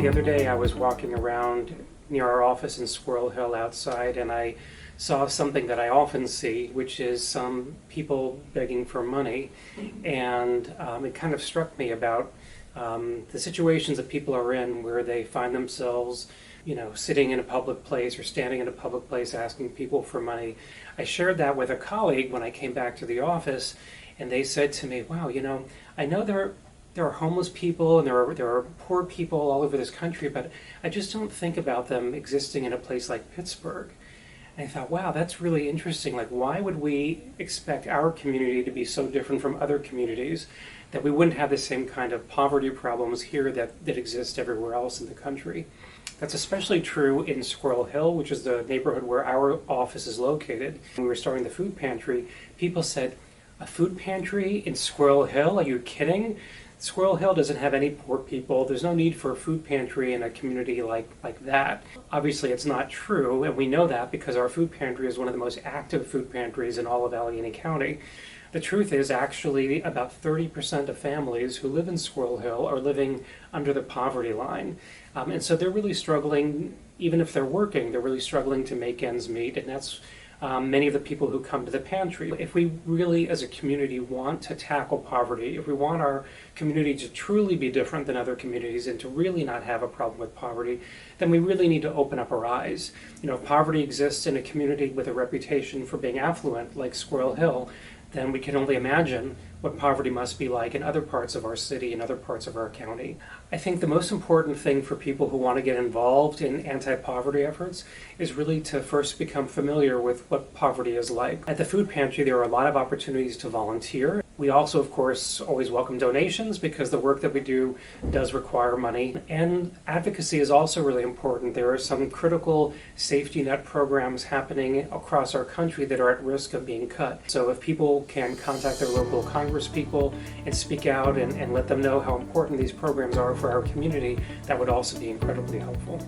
The other day I was walking around near our office in Squirrel Hill outside, and I saw something that I often see, which is some people begging for money. And it kind of struck me about the situations that people are in where they find themselves, sitting in a public place or standing in a public place asking people for money. I shared that with a colleague when I came back to the office, and they said to me, wow, I know there are homeless people and there are poor people all over this country, but I just don't think about them existing in a place like Pittsburgh. And I thought, wow, that's really interesting. Like, why would we expect our community to be so different from other communities that we wouldn't have the same kind of poverty problems here that exist everywhere else in the country? That's especially true in Squirrel Hill, which is the neighborhood where our office is located. When we were starting the food pantry, people said, a food pantry in Squirrel Hill? Are you kidding? Squirrel Hill doesn't have any poor people. There's no need for a food pantry in a community like that. Obviously, it's not true, and we know that because our food pantry is one of the most active food pantries in all of Allegheny County. The truth is, actually, about 30% of families who live in Squirrel Hill are living under the poverty line. And so they're really struggling, even if they're working, they're really struggling to make ends meet, and that's many of the people who come to the pantry. If we really, as a community, want to tackle poverty, if we want our community to truly be different than other communities and to really not have a problem with poverty, then we really need to open up our eyes. If poverty exists in a community with a reputation for being affluent, like Squirrel Hill, then we can only imagine what poverty must be like in other parts of our city and other parts of our county. I think the most important thing for people who want to get involved in anti-poverty efforts is really to first become familiar with what poverty is like. At the food pantry, there are a lot of opportunities to volunteer. We also, of course, always welcome donations because the work that we do does require money. And advocacy is also really important. There are some critical safety net programs happening across our country that are at risk of being cut. So if people can contact their local congresspeople and speak out and let them know how important these programs are for our community, that would also be incredibly helpful.